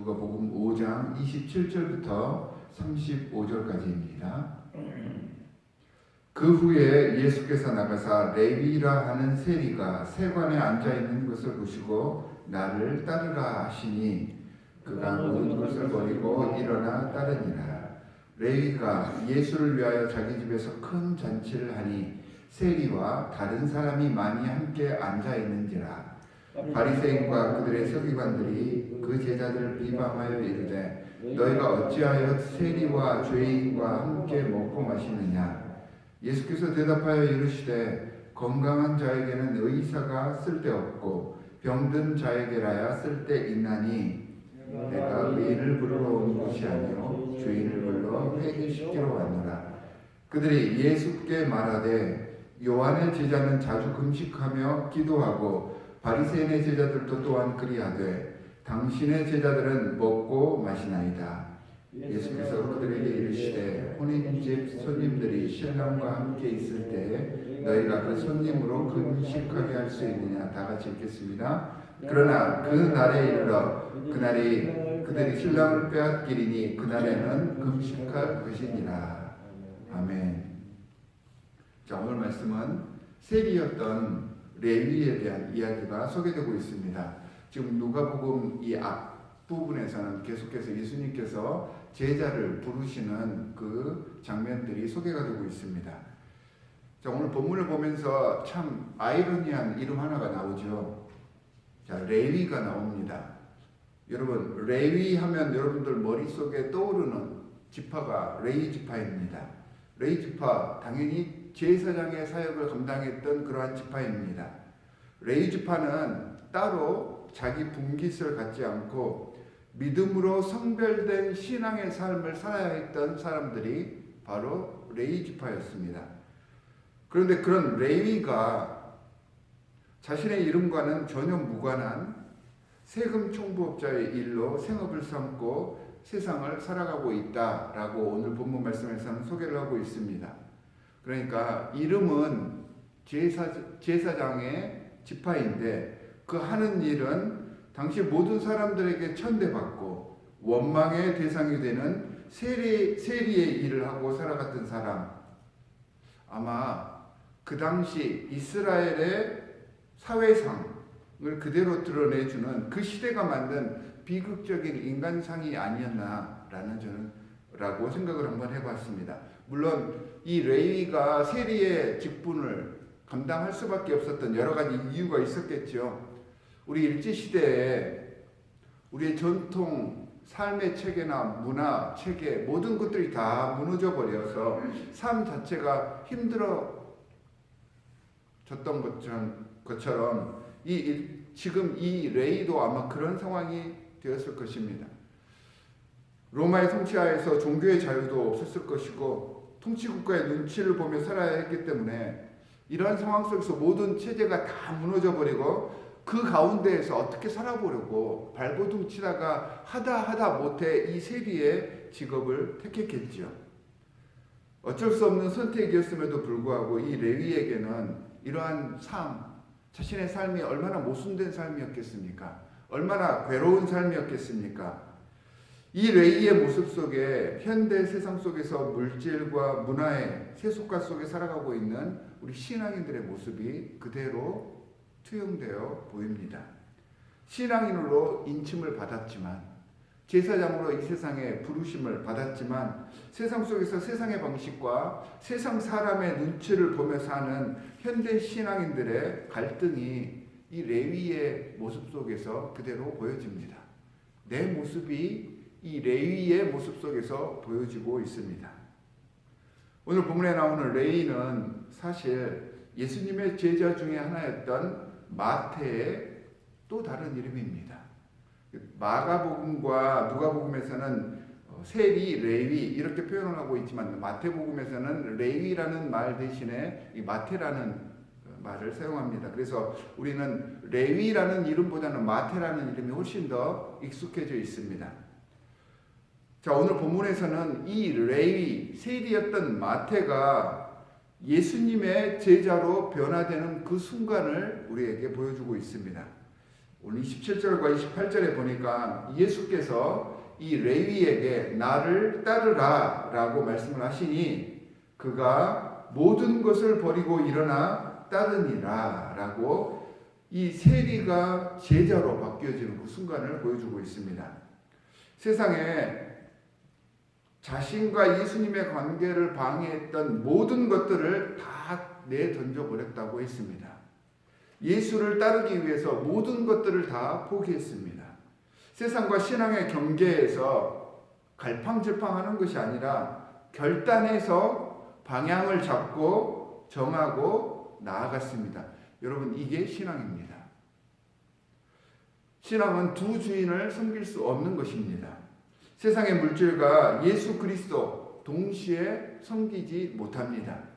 누가복음 5장 27절부터 35절까지입니다. 그 후에 예수께서 나가사 레위라 하는 세리가 세관에 앉아 있는 것을 보시고 나를 따르라 하시니 그가 모든 것을 버리고 일어나 따르니라. 레위가 예수를 위하여 자기 집에서 큰 잔치를 하니 세리와 다른 사람이 많이 함께 앉아 있는지라. 바리새인과 그들의 서기관들이 그 제자들을 비방하여 이르되 너희가 어찌하여 세리와 죄인과 함께 먹고 마시느냐. 예수께서 대답하여 이르시되 건강한 자에게는 의사가 쓸데없고 병든 자에게라야 쓸데있나니 내가 의인을 부르러 온 것이 아니요 죄인을 불러 회개시키러 왔노라. 그들이 예수께 말하되 요한의 제자는 자주 금식하며 기도하고 바리새인의 제자들도 또한 그리하되 당신의 제자들은 먹고 마시나이다. 예수께서 그들에게 이르시되 혼인집 손님들이 신랑과 함께 있을 때에 너희가 그 손님으로 금식하게 할 수 있느냐. 다 같이 읽겠습니다. 그러나 그 날에 이르러 그날이 그들이 신랑을 빼앗기리니 그날에는 금식할 것이니라. 아멘. 자, 오늘 말씀은 세리였던 레위에 대한 이야기가 소개되고 있습니다. 지금 누가복음 이 앞부분에서는 계속해서 예수님께서 제자를 부르시는 그 장면들이 소개가 되고 있습니다. 자, 오늘 본문을 보면서 참 아이러니한 이름 하나가 나오죠. 자, 레위가 나옵니다. 여러분, 레위 하면 여러분들 머릿속에 떠오르는 지파가 레위 지파입니다. 레위 지파, 당연히 제사장의 사역을 감당했던 그러한 지파입니다. 레위 지파는 따로 자기 분깃을 갖지 않고 믿음으로 성별된 신앙의 삶을 살아야 했던 사람들이 바로 레위 지파였습니다. 그런데 그런 레위가 자신의 이름과는 전혀 무관한 세금 총부업자의 일로 생업을 삼고 세상을 살아가고 있다라고 오늘 본문 말씀에서는 소개를 하고 있습니다. 그러니까 이름은 제사장의 지파인데 그 하는 일은 당시 모든 사람들에게 천대받고 원망의 대상이 되는 세리의 일을 하고 살아갔던 사람. 아마 그 당시 이스라엘의 사회상을 그대로 드러내주는 그 시대가 만든 비극적인 인간상이 아니었나라는 저는 라고 생각을 한번 해봤습니다. 물론 이 레위가 세리의 직분을 감당할 수밖에 없었던 여러 가지 이유가 있었겠죠. 우리 일제시대에 우리의 전통 삶의 체계나 문화 체계 모든 것들이 다 무너져 버려서 삶 자체가 힘들어졌던 것처럼 지금 이 레위도 아마 그런 상황이 되었을 것입니다. 로마의 통치하에서 종교의 자유도 없었을 것이고 통치국가의 눈치를 보며 살아야 했기 때문에 이러한 상황 속에서 모든 체제가 다 무너져 버리고 그 가운데에서 어떻게 살아보려고 발버둥 치다가 하다 못해 이 세리의 직업을 택했겠죠. 어쩔 수 없는 선택이었음에도 불구하고 이 레위에게는 이러한 삶, 자신의 삶이 얼마나 모순된 삶이었겠습니까? 얼마나 괴로운 삶이었겠습니까? 이 레위의 모습 속에 현대 세상 속에서 물질과 문화의 세속화 속에 살아가고 있는 우리 신앙인들의 모습이 그대로 투영되어 보입니다. 신앙인으로 인침을 받았지만 제사장으로 이 세상에 부르심을 받았지만 세상 속에서 세상의 방식과 세상 사람의 눈치를 보며 사는 현대 신앙인들의 갈등이 이 레위의 모습 속에서 그대로 보여집니다. 내 모습이 이 레위의 모습 속에서 보여지고 있습니다. 오늘 본문에 나오는 레위는 사실 예수님의 제자 중에 하나였던 마태의 또 다른 이름입니다. 마가복음과 누가복음에서는 세리, 레위 이렇게 표현을 하고 있지만 마태복음에서는 레위라는 말 대신에 이 마태라는 말을 사용합니다. 그래서 우리는 레위라는 이름보다는 마태라는 이름이 훨씬 더 익숙해져 있습니다. 자, 오늘 본문에서는 이 레위, 세리였던 마태가 예수님의 제자로 변화되는 그 순간을 우리에게 보여주고 있습니다. 오늘 27절과 28절에 보니까 예수께서 이 레위에게 나를 따르라 라고 말씀을 하시니 그가 모든 것을 버리고 일어나 따르니라 라고 이 세리가 제자로 바뀌어지는 그 순간을 보여주고 있습니다. 세상에 자신과 예수님의 관계를 방해했던 모든 것들을 다 내던져버렸다고 했습니다. 예수를 따르기 위해서 모든 것들을 다 포기했습니다. 세상과 신앙의 경계에서 갈팡질팡하는 것이 아니라 결단해서 방향을 잡고 정하고 나아갔습니다. 여러분, 이게 신앙입니다. 신앙은 두 주인을 섬길 수 없는 것입니다. 세상의 물질과 예수 그리스도 동시에 섬기지 못합니다.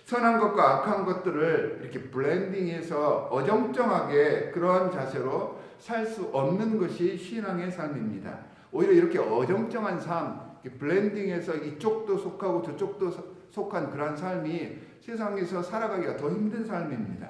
선한 것과 악한 것들을 이렇게 블렌딩해서 어정쩡하게 그러한 자세로 살 수 없는 것이 신앙의 삶입니다. 오히려 이렇게 어정쩡한 삶, 블렌딩해서 이쪽도 속하고 저쪽도 속한 그러한 삶이 세상에서 살아가기가 더 힘든 삶입니다.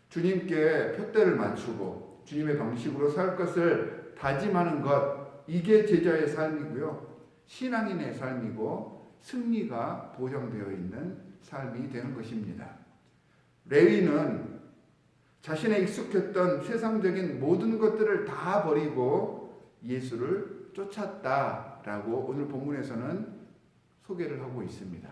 주님께 푯대를 맞추고 주님의 방식으로 살 것을 다짐하는 것, 이게 제자의 삶이고요. 신앙인의 삶이고 승리가 보장되어 있는 삶이 되는 것입니다. 레위는 자신의 익숙했던 세상적인 모든 것들을 다 버리고 예수를 쫓았다라고 오늘 본문에서는 소개를 하고 있습니다.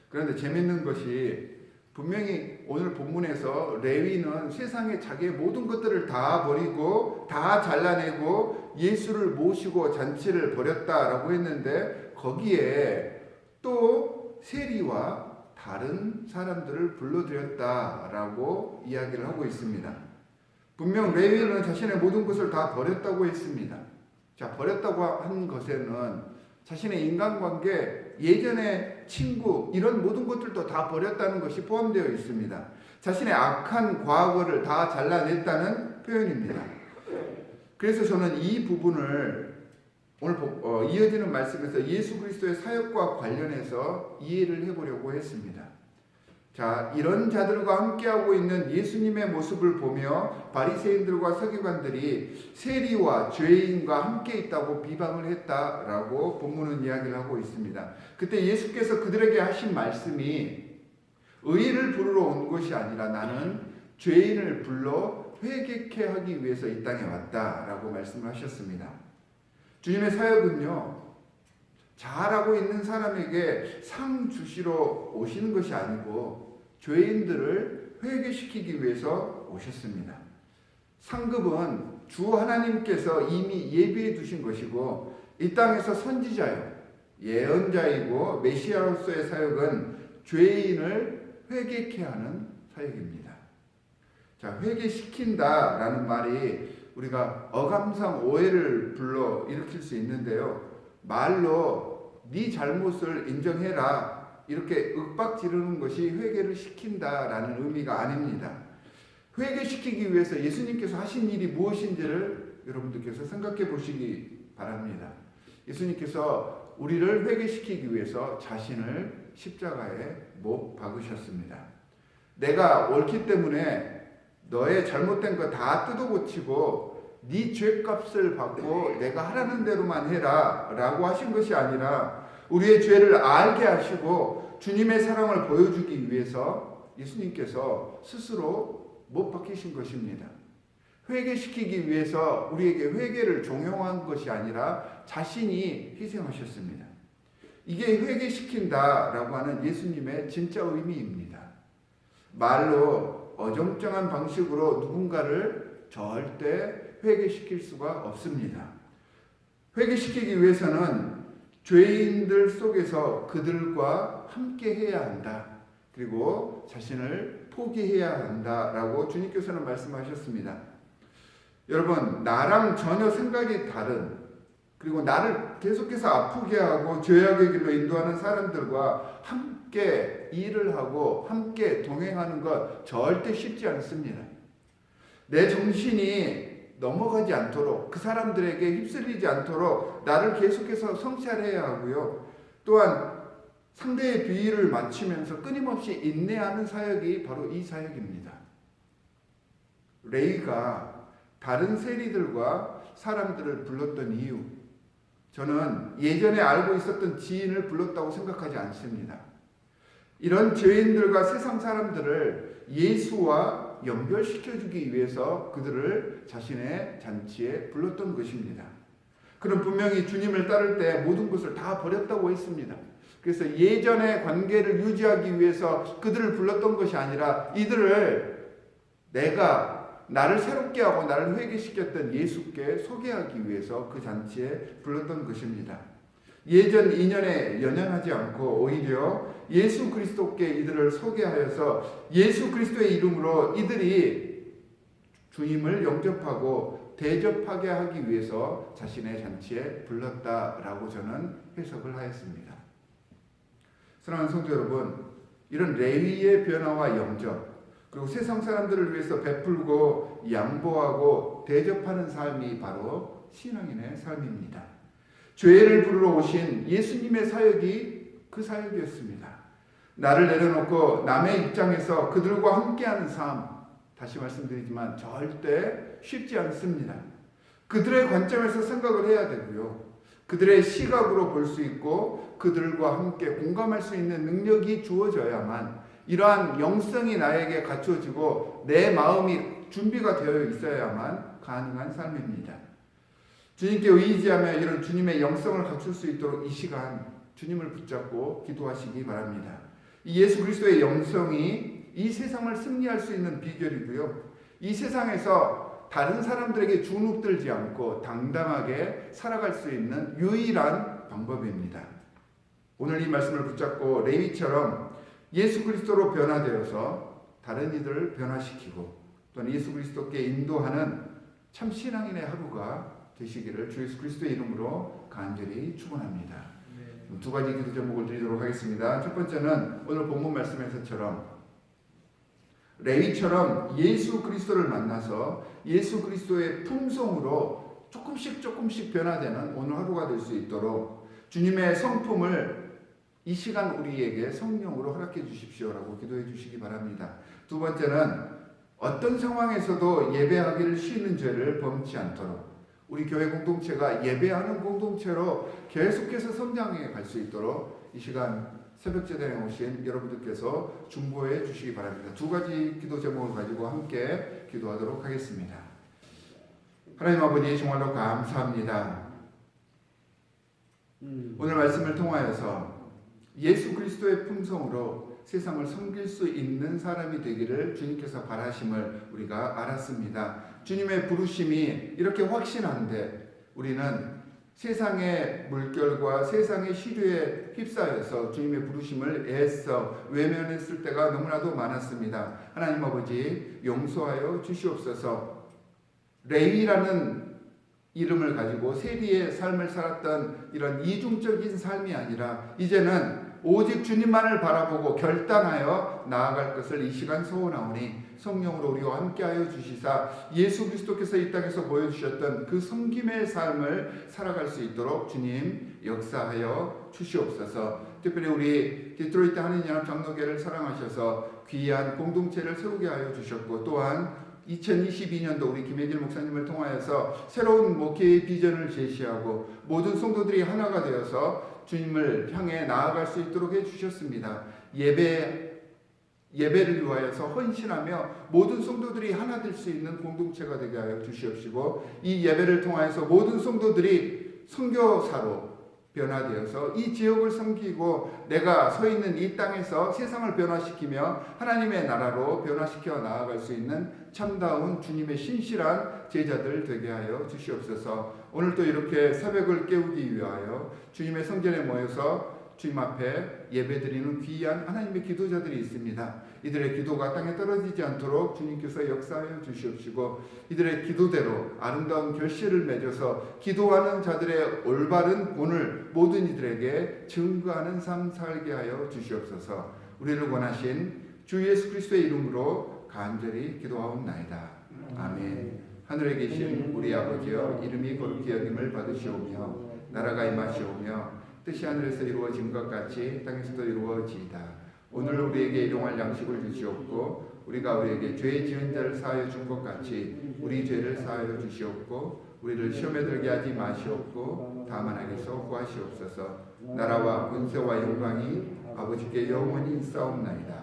그런데 재밌는 것이 분명히 오늘 본문에서 레위는 세상에 자기의 모든 것들을 다 버리고 다 잘라내고 예수를 모시고 잔치를 벌였다라고 했는데 거기에 또 세리와 다른 사람들을 불러들였다라고 이야기를 하고 있습니다. 분명 레위는 자신의 모든 것을 다 버렸다고 했습니다. 자, 버렸다고 한 것에는 자신의 인간관계, 예전의 친구, 이런 모든 것들도 다 버렸다는 것이 포함되어 있습니다. 자신의 악한 과거를 다 잘라냈다는 표현입니다. 그래서 저는 이 부분을 오늘 이어지는 말씀에서 예수 그리스도의 사역과 관련해서 이해를 해보려고 했습니다. 자, 이런 자들과 함께하고 있는 예수님의 모습을 보며 바리새인들과 서기관들이 세리와 죄인과 함께 있다고 비방을 했다라고 본문은 이야기를 하고 있습니다. 그때 예수께서 그들에게 하신 말씀이 의인을 부르러 온 것이 아니라 나는 죄인을 불러 회개케 하기 위해서 이 땅에 왔다라고 말씀을 하셨습니다. 주님의 사역은요, 잘하고 있는 사람에게 상 주시러 오시는 것이 아니고 죄인들을 회개시키기 위해서 오셨습니다. 상급은 주 하나님께서 이미 예비해 두신 것이고 이 땅에서 선지자요, 예언자이고 메시아로서의 사역은 죄인을 회개케 하는 사역입니다. 자, 회개시킨다라는 말이 우리가 어감상 오해를 불러 일으킬 수 있는데요. 말로 네 잘못을 인정해라 이렇게 윽박 지르는 것이 회개를 시킨다라는 의미가 아닙니다. 회개시키기 위해서 예수님께서 하신 일이 무엇인지를 여러분들께서 생각해 보시기 바랍니다. 예수님께서 우리를 회개시키기 위해서 자신을 십자가에 못 박으셨습니다. 내가 옳기 때문에 너의 잘못된 거 다 뜯어고치고 네 죄값을 받고 내가 하라는 대로만 해라 라고 하신 것이 아니라 우리의 죄를 알게 하시고 주님의 사랑을 보여주기 위해서 예수님께서 스스로 못 박히신 것입니다. 회개시키기 위해서 우리에게 회개를 종용한 것이 아니라 자신이 희생하셨습니다. 이게 회개시킨다라고 하는 예수님의 진짜 의미입니다. 말로 어정쩡한 방식으로 누군가를 절대 회개시킬 수가 없습니다. 회개시키기 위해서는 죄인들 속에서 그들과 함께 해야 한다. 그리고 자신을 포기해야 한다라고 주님께서는 말씀하셨습니다. 여러분, 나랑 전혀 생각이 다른, 그리고 나를 계속해서 아프게 하고 죄악의 길로 인도하는 사람들과 함께 일을 하고 함께 동행하는 것 절대 쉽지 않습니다. 내 정신이 넘어가지 않도록, 그 사람들에게 휩쓸리지 않도록 나를 계속해서 성찰해야 하고요. 또한 상대의 비위를 맞추면서 끊임없이 인내하는 사역이 바로 이 사역입니다. 레위가 다른 세리들과 사람들을 불렀던 이유, 저는 예전에 알고 있었던 지인을 불렀다고 생각하지 않습니다. 이런 죄인들과 세상 사람들을 예수와 연결시켜주기 위해서 그들을 자신의 잔치에 불렀던 것입니다. 그는 분명히 주님을 따를 때 모든 것을 다 버렸다고 했습니다. 그래서 예전의 관계를 유지하기 위해서 그들을 불렀던 것이 아니라 이들을 나를 새롭게 하고 나를 회개시켰던 예수께 소개하기 위해서 그 잔치에 불렀던 것입니다. 예전 인연에 연연하지 않고 오히려 예수 그리스도께 이들을 소개하여서 예수 그리스도의 이름으로 이들이 주님을 영접하고 대접하게 하기 위해서 자신의 잔치에 불렀다라고 저는 해석을 하였습니다. 사랑하는 성도 여러분, 이런 레위의 변화와 영접, 그리고 세상 사람들을 위해서 베풀고 양보하고 대접하는 삶이 바로 신앙인의 삶입니다. 죄를 부르러 오신 예수님의 사역이 그 사역이었습니다. 나를 내려놓고 남의 입장에서 그들과 함께하는 삶, 다시 말씀드리지만 절대 쉽지 않습니다. 그들의 관점에서 생각을 해야 되고요. 그들의 시각으로 볼 수 있고 그들과 함께 공감할 수 있는 능력이 주어져야만 이러한 영성이 나에게 갖춰지고 내 마음이 준비가 되어 있어야만 가능한 삶입니다. 주님께 의지하며 이런 주님의 영성을 갖출 수 있도록 이 시간 주님을 붙잡고 기도하시기 바랍니다. 이 예수 그리스도의 영성이 이 세상을 승리할 수 있는 비결이고요. 이 세상에서 다른 사람들에게 주눅들지 않고 당당하게 살아갈 수 있는 유일한 방법입니다. 오늘 이 말씀을 붙잡고 레위처럼 예수 그리스도로 변화되어서 다른 이들을 변화시키고 또는 예수 그리스도께 인도하는 참 신앙인의 하루가 되시기를 주 예수 그리스도의 이름으로 간절히 축원합니다. 두 가지 기도 제목을 드리도록 하겠습니다. 첫 번째는 오늘 본문 말씀에서처럼 레위처럼 예수 그리스도를 만나서 예수 그리스도의 품성으로 조금씩 변화되는 오늘 하루가 될 수 있도록 주님의 성품을 이 시간 우리에게 성령으로 허락해 주십시오라고 기도해 주시기 바랍니다. 두 번째는 어떤 상황에서도 예배하기를 쉬는 죄를 범치 않도록 우리 교회 공동체가 예배하는 공동체로 계속해서 성장해 갈 수 있도록 이 시간 새벽제단에 오신 여러분들께서 중보해 주시기 바랍니다. 두 가지 기도 제목을 가지고 함께 기도하도록 하겠습니다. 하나님 아버지 정말로 감사합니다. 오늘 말씀을 통하여서 예수 그리스도의 품성으로 세상을 섬길 수 있는 사람이 되기를 주님께서 바라심을 우리가 알았습니다. 주님의 부르심이 이렇게 확신한데 우리는 세상의 물결과 세상의 시류에 휩싸여서 주님의 부르심을 애써 외면했을 때가 너무나도 많았습니다. 하나님 아버지 용서하여 주시옵소서. 레위라는 이름을 가지고 세리의 삶을 살았던 이런 이중적인 삶이 아니라 이제는 오직 주님만을 바라보고 결단하여 나아갈 것을 이 시간 소원하오니 성령으로 우리와 함께하여 주시사 예수 그리스도께서 이 땅에서 보여주셨던 그 섬김의 삶을 살아갈 수 있도록 주님 역사하여 주시옵소서. 특별히 우리 디트로이트 한인연합 장로교회를 사랑하셔서 귀한 공동체를 세우게 하여 주셨고 또한 2022년도 우리 김혜길 목사님을 통하여서 새로운 목회의 비전을 제시하고 모든 성도들이 하나가 되어서 주님을 향해 나아갈 수 있도록 해주셨습니다. 예배를 위하여서 헌신하며 모든 성도들이 하나 될 수 있는 공동체가 되게 하여 주시옵시고 이 예배를 통하여서 모든 성도들이 선교사로 변화되어서 이 지역을 섬기고 내가 서 있는 이 땅에서 세상을 변화시키며 하나님의 나라로 변화시켜 나아갈 수 있는 참다운 주님의 신실한 제자들 되게 하여 주시옵소서. 오늘 또 이렇게 새벽을 깨우기 위하여 주님의 성전에 모여서 주님 앞에 예배드리는 귀한 하나님의 기도자들이 있습니다. 이들의 기도가 땅에 떨어지지 않도록 주님께서 역사하여 주시옵시고 이들의 기도대로 아름다운 결실을 맺어서 기도하는 자들의 올바른 본을 모든 이들에게 증거하는 삶 살게 하여 주시옵소서. 우리를 원하신 주 예수 그리스도의 이름으로 간절히 기도하옵나이다. 아멘. 하늘에 계신 우리 아버지여 이름이 거룩히 여김을 받으시오며 나라가 임하시오며 뜻이 하늘에서 이루어진 것 같이 땅에서도 이루어지이다. 오늘 우리에게 일용할 양식을 주시옵고 우리가 우리에게 죄 지은 자를 사하여 준 것 같이 우리 죄를 사하여 주시옵고 우리를 시험에 들게 하지 마시옵고 다만 악에서 구하시옵소서. 나라와 권세와 영광이 아버지께 영원히 있사옵나이다.